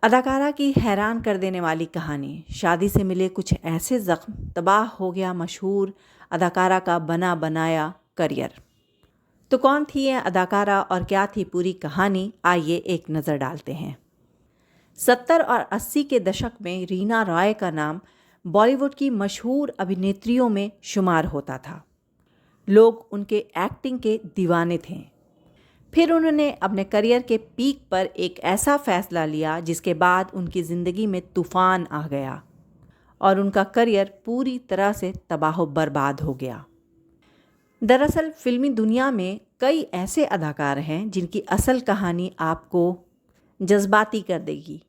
अदाकारा की हैरान कर देने वाली कहानी, शादी से मिले कुछ ऐसे ज़ख्म, तबाह हो गया मशहूर अदाकारा का बना बनाया करियर। तो कौन थी ये अदाकारा और क्या थी पूरी कहानी, आइए एक नज़र डालते हैं। 70 और 80 के दशक में रीना रॉय का नाम बॉलीवुड की मशहूर अभिनेत्रियों में शुमार होता था। लोग उनके एक्टिंग के दीवाने थे। फिर उन्होंने अपने करियर के पीक पर एक ऐसा फैसला लिया जिसके बाद उनकी ज़िंदगी में तूफ़ान आ गया और उनका करियर पूरी तरह से तबाह बर्बाद हो गया। दरअसल फिल्मी दुनिया में कई ऐसे अदाकार हैं जिनकी असल कहानी आपको जज्बाती कर देगी।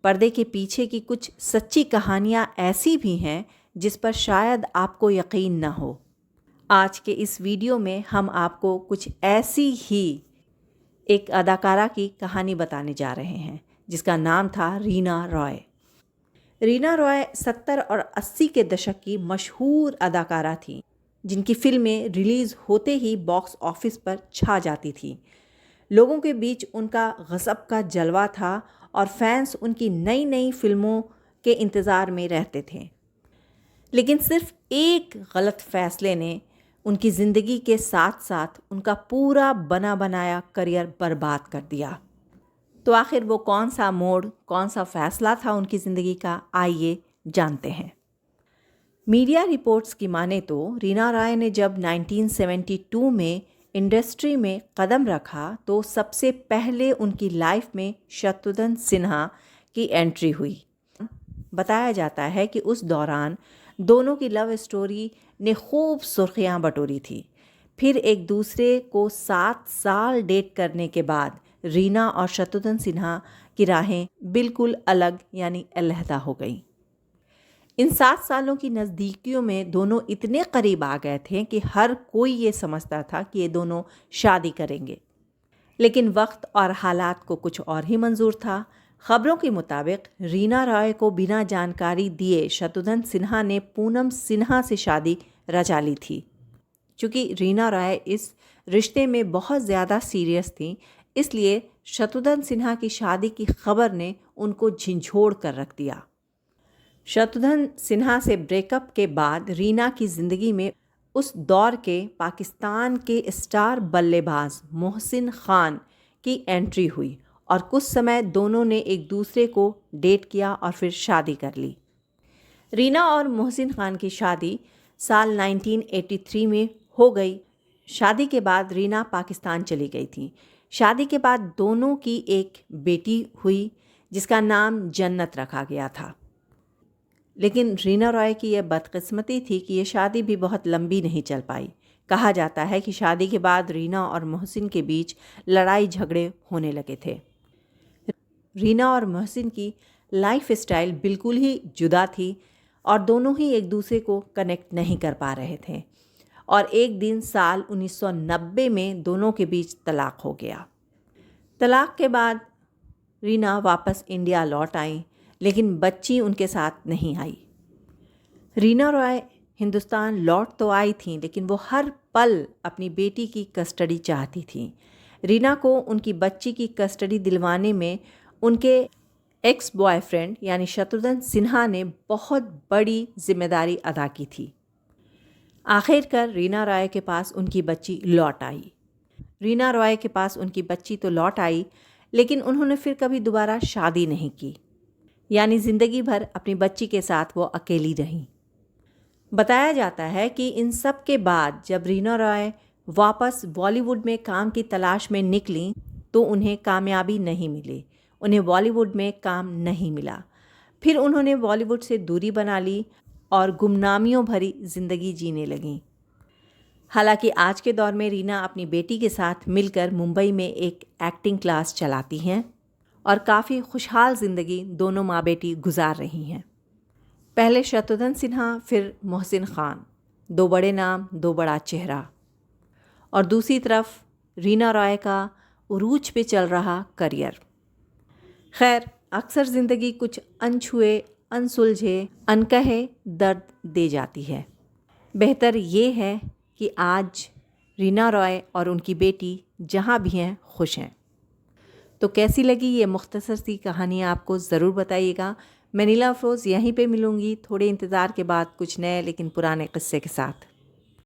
पर्दे के पीछे की कुछ सच्ची कहानियाँ ऐसी भी हैं जिस पर शायद आपको यकीन न हो। आज के इस वीडियो में हम आपको कुछ ऐसी ही एक अदाकारा की कहानी बताने जा रहे हैं जिसका नाम था रीना रॉय। रीना रॉय 70 और 80 के दशक की मशहूर अदाकारा थी जिनकी फिल्में रिलीज़ होते ही बॉक्स ऑफिस पर छा जाती थी। लोगों के बीच उनका गज़ब का जलवा था और फैंस उनकी नई नई फिल्मों के इंतज़ार में रहते थे। लेकिन सिर्फ एक गलत फैसले ने उनकी ज़िंदगी के साथ साथ उनका पूरा बना बनाया करियर बर्बाद कर दिया। तो आखिर वो कौन सा मोड़, कौन सा फ़ैसला था उनकी ज़िंदगी का, आइए जानते हैं। मीडिया रिपोर्ट्स की माने तो रीना रॉय ने जब 1972 में इंडस्ट्री में कदम रखा तो सबसे पहले उनकी लाइफ में शत्रुघ्न सिन्हा की एंट्री हुई। बताया जाता है कि उस दौरान दोनों की लव स्टोरी ने खूब सुर्खियां बटोरी थी। फिर एक दूसरे को 7 साल डेट करने के बाद रीना और शत्रुघ्न सिन्हा की राहें बिल्कुल अलग यानी अलहदा हो गईं। इन 7 सालों की नज़दीकियों में दोनों इतने करीब आ गए थे कि हर कोई ये समझता था कि ये दोनों शादी करेंगे। लेकिन वक्त और हालात को कुछ और ही मंजूर था। खबरों के मुताबिक रीना रॉय को बिना जानकारी दिए शत्रुघ्न सिन्हा ने पूनम सिन्हा से शादी रचा ली थी। चूँकि रीना रॉय इस रिश्ते में बहुत ज़्यादा सीरियस थी, इसलिए शत्रुघ्न सिन्हा की शादी की खबर ने उनको झंझोड़ कर रख दिया। शत्रुघ्न सिन्हा से ब्रेकअप के बाद रीना की ज़िंदगी में उस दौर के पाकिस्तान के स्टार बल्लेबाज मोहसिन खान की एंट्री हुई और कुछ समय दोनों ने एक दूसरे को डेट किया और फिर शादी कर ली। रीना और मोहसिन खान की शादी साल 1983 में हो गई। शादी के बाद रीना पाकिस्तान चली गई थी। शादी के बाद दोनों की एक बेटी हुई जिसका नाम जन्नत रखा गया था। लेकिन रीना रॉय की यह बदकिस्मती थी कि यह शादी भी बहुत लंबी नहीं चल पाई। कहा जाता है कि शादी के बाद रीना और मोहसिन के बीच लड़ाई झगड़े होने लगे थे। रीना और मोहसिन की लाइफ स्टाइल बिल्कुल ही जुदा थी और दोनों ही एक दूसरे को कनेक्ट नहीं कर पा रहे थे और एक दिन साल 1990 में दोनों के बीच तलाक हो गया। तलाक के बाद रीना वापस इंडिया लौट आई, लेकिन बच्ची उनके साथ नहीं आई। रीना रॉय हिंदुस्तान लौट तो आई थीं, लेकिन वो हर पल अपनी बेटी की कस्टडी चाहती थीं। रीना को उनकी बच्ची की कस्टडी दिलवाने में उनके एक्स बॉयफ्रेंड यानी शत्रुघ्न सिन्हा ने बहुत बड़ी जिम्मेदारी अदा की थी। आखिरकार रीना रॉय के पास उनकी बच्ची लौट आई। रीना रॉय के पास उनकी बच्ची तो लौट आई, लेकिन उन्होंने फिर कभी दोबारा शादी नहीं की, यानी ज़िंदगी भर अपनी बच्ची के साथ वो अकेली रहीं। बताया जाता है कि इन सब के बाद जब रीना रॉय वापस बॉलीवुड में काम की तलाश में निकलीं तो उन्हें कामयाबी नहीं मिली। उन्हें बॉलीवुड में काम नहीं मिला। फिर उन्होंने बॉलीवुड से दूरी बना ली और गुमनामियों भरी ज़िंदगी जीने लगीं। हालांकि आज के दौर में रीना अपनी बेटी के साथ मिलकर मुंबई में एक एक्टिंग क्लास चलाती हैं और काफ़ी खुशहाल ज़िंदगी दोनों माँ बेटी गुजार रही हैं। पहले शत्रुघ्न सिन्हा, फिर मोहसिन खान, 2 बड़े नाम 2 बड़ा चेहरा। और दूसरी तरफ रीना रॉय का उरूज पे चल रहा करियर। खैर, अक्सर ज़िंदगी कुछ अनछुए, अनसुलझे, अनकहे दर्द दे जाती है। बेहतर ये है कि आज रीना रॉय और उनकी बेटी जहाँ भी हैं खुश हैं। तो कैसी लगी ये मुख्तसर सी कहानी आपको ज़रूर बताइएगा। मैं नीला अफरोज़ यहीं पे मिलूँगी थोड़े इंतज़ार के बाद कुछ नए लेकिन पुराने क़स्से के साथ।